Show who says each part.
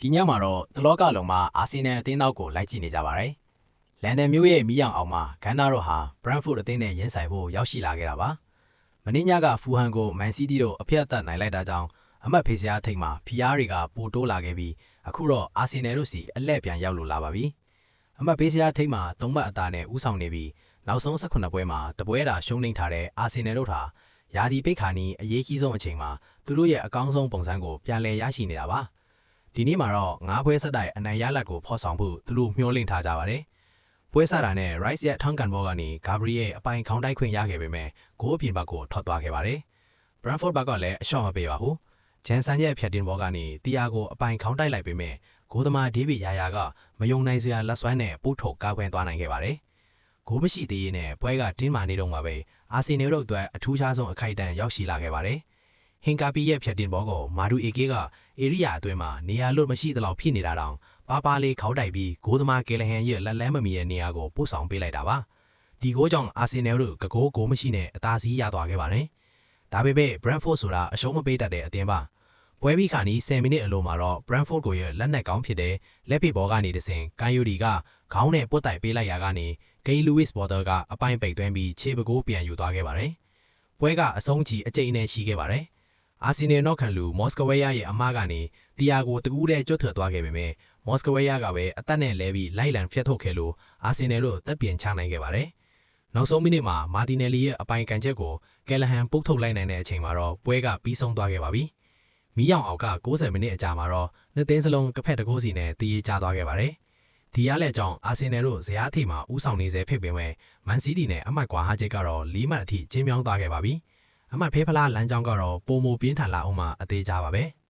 Speaker 1: ဒီညမှာတော့တလောကလုံးမှာအာဆင်နယ်အသင်းနောက်ကိုလိုက်ကြည့်နေကြပါတယ်။လန်ဒန်မြို့ရဲ့မီးရောင်အောင်မှာဂန်နာတို့ဟာဘရန့်ဖို့အသင်းနဲ့ရင်ဆိုင်ဖို့ရောက်ရှိလာခဲ့တာပါ။မင်းညကဖူဟန်ကိုမန်စီးတီးတို့အဖျက်အသတ်နိုင်လိုက်တာကြောင့်အမတ်ဖေးစရာထိတ်မှာဖီအားတွေကပိုတိုးလာခဲ့ပြီးအခုတော့အာဆင်နယ်တို့စီအလဲ့ပြန်ရောက်လို့လာပါပြီ။အမတ်ဖေးစရာထိတ်မှာ၃မှတ်အသာနဲ့ဦးဆောင်နေပြီးနောက်ဆုံး18ပွဲမှာတပွဲတာရှုံးနိမ့်ထားတဲ့အာဆင်နယ်တို့ဟာယာဒီပိတ်ခါနီးအရေးကြီးဆုံးအချိန်မှာသူတို့ရဲ့အကောင်းဆုံးပုံစံကိုပြန်လည်ရရှိနေတာပါ။ဒီနေ့မှာတော့9ပွဲဆက်တိုက်အနိုင်ရလဒ်ကိုဖော်ဆောင်ဖို့သူတို့မျှော်လင့်ထားကြပါတယ်။ပွဲစားတာနဲ့ Rice ရဲ့ထောင်းကန်ဘောကနေ Gabriel အပိုင်ခေါင်းတိုက်ခွင့်ရခဲ့ပေမဲ့ဂိုးအပြင်ဘက်ကိုထွက်သွားခဲ့ပါတယ်။ Brentford ဘက်ကလည်းအရှော့မပေးပါဘူး။ Jensen ရဲ့ဖြတ်တင်ဘောကနေတီယာကိုအပိုင်ခေါင်းတိုက်လိုက်ပေမဲ့ဂိုးသမားဒေးဗစ်ယာယာကမယုံနိုင်စရာလက်စွမ်းနဲ့ပို့ထုတ်ကားခွင့်သွားနိုင်ခဲ့ပါတယ်။ဂိုးမရှိသေးရင်နဲ့ပွဲကတင်းမာနေတော့မှာပဲအာဆင်နယ်တို့အတွက်အထူးခြားဆုံးအခိုက်အတန့်ရောက်ရှိလာခဲ့ပါတယ်။ဟင်ကာပီရဲ့ဖြတ်တင်ဘောကိုမာဒူအေကေကဧရိယာအတွင်းမှာနေရာလွတ်မရှိသလောက်ဖြစ်နေတာတောင်ပါလေးခေါက်တိုက်ပြီးဂိုးသမားကယ်လဟန်ရဲ့လက်လန်းမမီရဲ့နေရာကိုပို့ဆောင်ပေးလိုက်တာပါဒီဂိုးကြောင့်အာဆင်နယ်တို့ကဂိုးမရှိနဲ့အသာစီးရသွားခဲ့ပါတယ်ဒါပေမဲ့ Brentford ဆိုတာအရှုံးမပေးတတ်တဲ့အသင်းပါပွဲပြီးခါနီး10မိနစ်အလိုမှာတော့ Brentford ကိုရဲ့လက်နက်ကောင်းဖြစ်တဲ့လက်ဖေဘောကနေတဆင်ကန်ယူဒီကခေါင်းနဲ့ပွတ်တိုက်ပေးလိုက်ရာကနေဂိမ်းလူးဝစ်ဘော်တာကအပိုင်ပိတ်သွင်းပြီးခြေပကိုးပြန်ယူသွားခဲ့ပါတယ်ပွဲကအဆုံးချီအကျိန်နဲ့ရှိခဲ့ပါတယ်အာဆင်နယ်နောက်ခံလူမော်စကဝေးယာရဲ့အမားကနေတီယာကိုတကူးတဲ့ကျွတ်ထွက်သွားခဲ့ပေမဲ့မော်စကဝေးယာကပဲအသက်နဲ့လဲပြီးလိုက်လံဖျက်ထုတ်ခဲ့လို့အာဆင်နယ်တို့တက်ပြင်ချနိုင်ခဲ့ပါတယ်။နောက်ဆုံးမိနစ်မှာမာတီနယ်လီရဲ့အပိုင်ကန်ချက်ကိုကယ်လဟန်ပုတ်ထုတ်လိုက်နိုင်တဲ့အချိန်မှာတော့ပွဲကပြီးဆုံးသွားခဲ့ပါပြီ။မီးရောင်အောက်က90မိနစ်အကြာမှာတော့နှစ်သင်းစလုံးကဖက်တကိုးစီနဲ့တည်ရချသွားခဲ့ပါတယ်။ဒီရလက်ကြောင့်အာဆင်နယ်တို့ဇယားထိပ်မှာဦးဆောင်နေစေဖြစ်ပေမဲ့မန်စီးတီနဲ့အမှတ်ကွာဟာချက်ကတော့4မှတ်အထိကျင်းမြောင်းသွားခဲ့ပါပြီ။အမှတ်ဖေးဖလားလမ်းကြောင်းကတော့ပုံမပြင်းထန်လာအောင်မှအသေးကြပါပဲ။